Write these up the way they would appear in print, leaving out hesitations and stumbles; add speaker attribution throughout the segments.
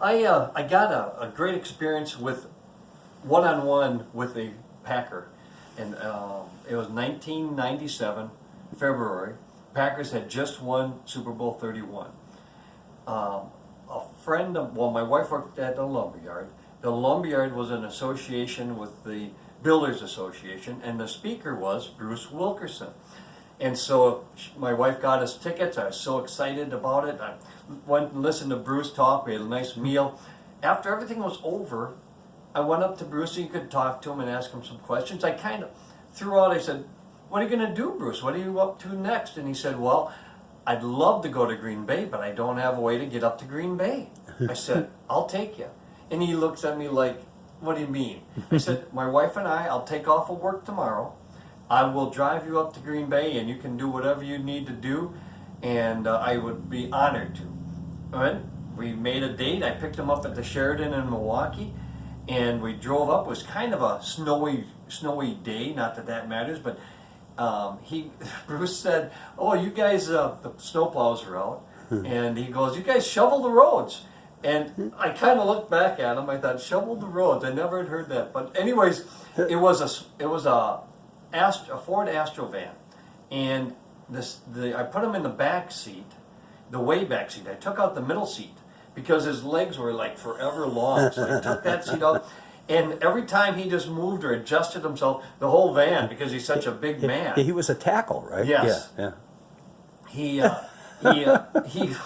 Speaker 1: I got a great experience with one-on-one with a Packer, and it was 1997 February. Packers had just won Super Bowl 31. A friend of, well, my wife worked at the lumberyard. The lumberyard was an association with the Builders Association, and the speaker was Bruce Wilkerson. And so my wife got us tickets. I was so excited about it. I went and listened to Bruce talk. We had a nice meal. After everything was over, I went up to Bruce so you could talk to him and ask him some questions. I kind of threw out, I said, "What are you going to do, Bruce? What are you up to next?" And he said, "Well, I'd love to go to Green Bay, but I don't have a way to get up to Green Bay." I said, "I'll take you." And he looks at me like, "What do you mean?" I said, "My wife and I'll take off of work tomorrow. I will drive you up to Green Bay and you can do whatever you need to do, and I would be honored to." And we made a date. I picked him up at the Sheraton in Milwaukee, and we drove up. It was kind of a snowy day, not that that matters, but Bruce said, "Oh, you guys, the snowplows are out," and he goes, "You guys shovel the roads." And I kind of looked back at him. I thought, shovel the roads. I never had heard that. But anyways, it was a Ford Astro van, and I put him in the back seat, the way back seat. I took out the middle seat because his legs were like forever long. So I took that seat out, and every time he just moved or adjusted himself, the whole van, because he's such a big man.
Speaker 2: He was a tackle, right?
Speaker 1: Yes.
Speaker 2: Yeah.
Speaker 1: He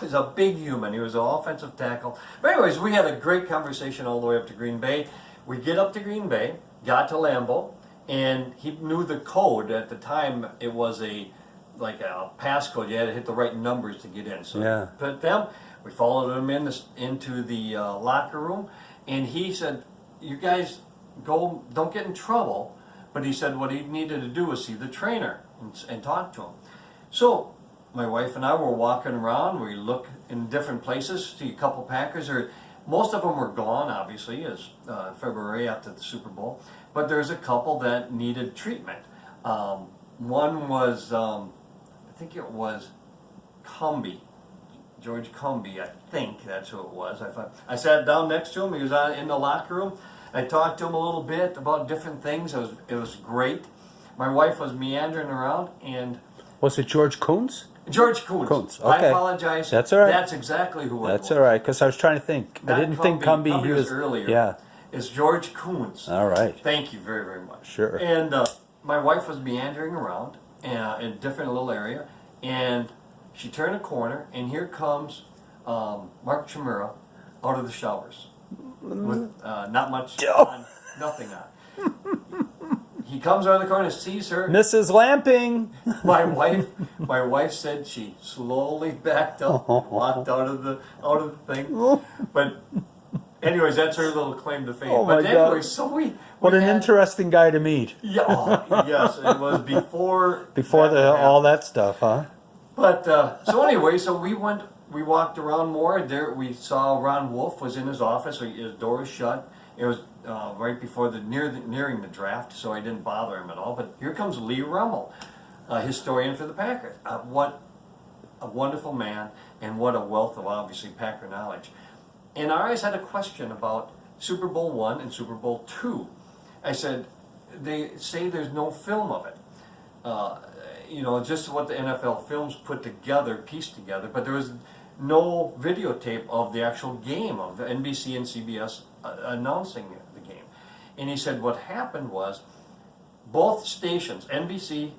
Speaker 1: was a big human. He was an offensive tackle. But anyways, we had a great conversation all the way up to Green Bay. We get up to Green Bay, got to Lambeau, and he knew the code. At the time, it was like a passcode. You had to hit the right numbers to get in. So
Speaker 2: Yeah.
Speaker 1: put them. We followed him into the locker room, and he said, "You guys go, don't get in trouble." But he said what he needed to do was see the trainer and talk to him. So my wife and I were walking around. We look in different places, see a couple Packers. Most of them were gone, obviously, as February after the Super Bowl. But there's a couple that needed treatment. One was, I think it was George Cumby, I think that's who it was. I sat down next to him. He was in the locker room. I talked to him a little bit about different things. It was great. My wife was meandering around, and
Speaker 2: Was it George Coons?
Speaker 1: George Coons.
Speaker 2: Okay.
Speaker 1: I apologize.
Speaker 2: That's all right.
Speaker 1: That's exactly who it was.
Speaker 2: That's all right, because I was trying to think. I didn't think Cumby.
Speaker 1: Cumby was earlier.
Speaker 2: Yeah.
Speaker 1: It's George Coons.
Speaker 2: All right.
Speaker 1: Thank you very, very much.
Speaker 2: Sure.
Speaker 1: And my wife was meandering around in a different little area, and she turned a corner, and here comes Mark Chimera out of the showers with not much on, nothing on. He comes around the corner, sees her.
Speaker 2: Mrs. Lamping.
Speaker 1: My wife said she slowly backed up, and walked out of the thing. But anyways, that's her little claim to fame.
Speaker 2: Oh my
Speaker 1: but anyway,
Speaker 2: God.
Speaker 1: so we
Speaker 2: What an
Speaker 1: had,
Speaker 2: interesting guy to meet.
Speaker 1: Yeah, yes, it was before
Speaker 2: all that stuff, huh?
Speaker 1: But so anyway, so we walked around more. There we saw Ron Wolf was in his office. His door was shut. It was right before nearing the draft, so I didn't bother him at all. But here comes Lee Rummel, a historian for the Packers. What a wonderful man, and what a wealth of obviously Packer knowledge. And I always had a question about Super Bowl I and Super Bowl II. I said, they say there's no film of it. Just what the NFL films pieced together, but there was no videotape of the actual game of the NBC and CBS announcing the game. And he said what happened was both stations, NBC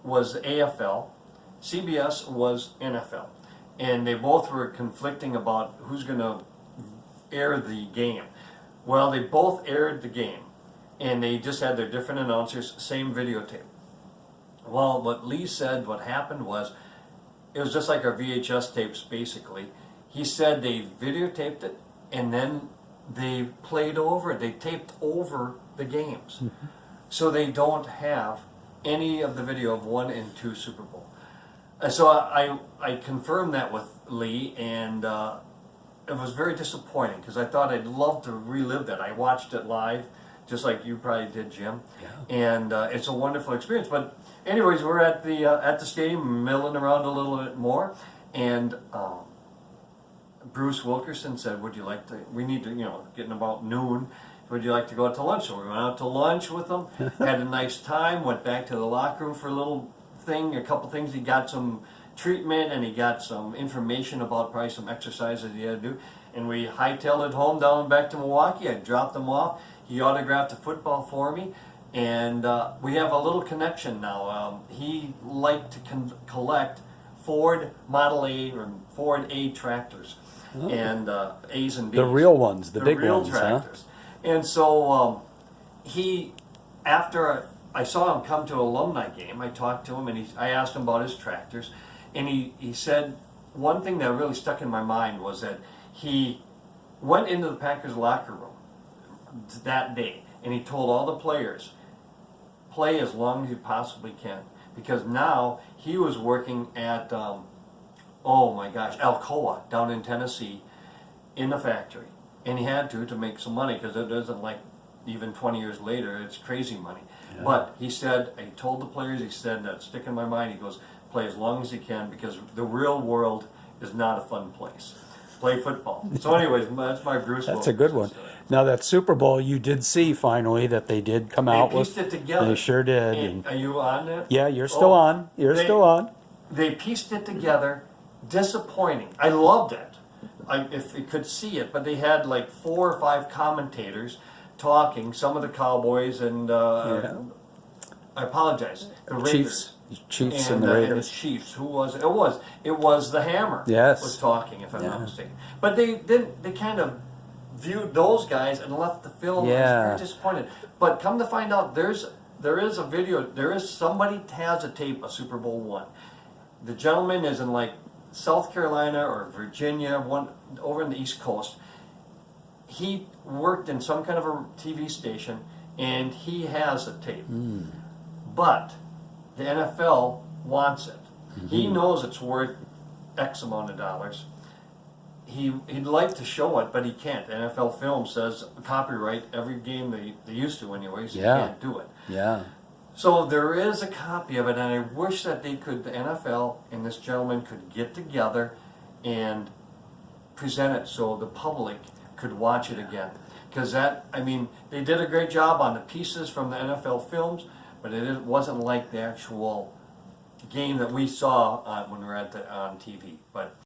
Speaker 1: was AFL, CBS was NFL, and they both were conflicting about who's going to air the game. Well, they both aired the game, and they just had their different announcers, same videotape. Well, what Lee said, what happened was, it was just like our VHS tapes, basically. He said they videotaped it, and then they played over it. They taped over the games. Mm-hmm. So they don't have any of the video of 1 and 2 Super Bowl. So I confirmed that with Lee, and it was very disappointing, because I thought I'd love to relive that. I watched it live, just like you probably did, Jim. Yeah. And it's a wonderful experience. But anyways, we're at the stadium, milling around a little bit more, and Bruce Wilkerson said, "Would you like to? We need to, getting about noon. Would you like to go out to lunch?" So we went out to lunch with him. Had a nice time. Went back to the locker room for a little thing, a couple things. He got some treatment and he got some information about probably some exercises he had to do. And we hightailed it home down back to Milwaukee. I dropped him off. He autographed a football for me. And we have a little connection now. He liked to collect Ford Model A or Ford A tractors, and A's and B's.
Speaker 2: The real ones, the big
Speaker 1: real
Speaker 2: ones,
Speaker 1: tractors. And so after I saw him come to an alumni game, I talked to him and I asked him about his tractors, and he said one thing that really stuck in my mind was that he went into the Packers locker room that day and he told all the players, play as long as you possibly can, because now he was working at Alcoa down in Tennessee in the factory, and he had to make some money because it isn't like even 20 years later it's crazy money. Yeah. But he said, he told the players, he said, that stick in my mind, he goes, play as long as you can because the real world is not a fun place. Play football. So anyways, that's my Bruce.
Speaker 2: That's a good one. Now that Super Bowl, you did see finally that they did come out with.
Speaker 1: They pieced it together.
Speaker 2: They sure did.
Speaker 1: Are you on it?
Speaker 2: Yeah, you're still on. Still on.
Speaker 1: They pieced it together. Disappointing. I loved it. If you could see it, but they had like 4 or 5 commentators talking. Some of the Cowboys and I apologize. The Raiders.
Speaker 2: Chiefs and the Raiders.
Speaker 1: And the Chiefs. Who was it? It was the Hammer.
Speaker 2: Yes.
Speaker 1: Was talking, if I'm not mistaken. But they didn't. They kind of viewed those guys and left the film.
Speaker 2: Yeah.
Speaker 1: I was very disappointed. But come to find out, there is a video. There is somebody has a tape of Super Bowl I. The gentleman is in like South Carolina or Virginia, one over in the East Coast. He worked in some kind of a TV station, and he has a tape. But the NFL wants it. He knows it's worth X amount of dollars. He'd like to show it, but he can't. The NFL film says copyright every game they used to anyways. You can't do it.
Speaker 2: Yeah.
Speaker 1: So there is a copy of it, and I wish that the NFL and this gentleman could get together and present it so the public could watch it again. Because they did a great job on the pieces from the NFL films, but it wasn't like the actual game that we saw when we were on TV. But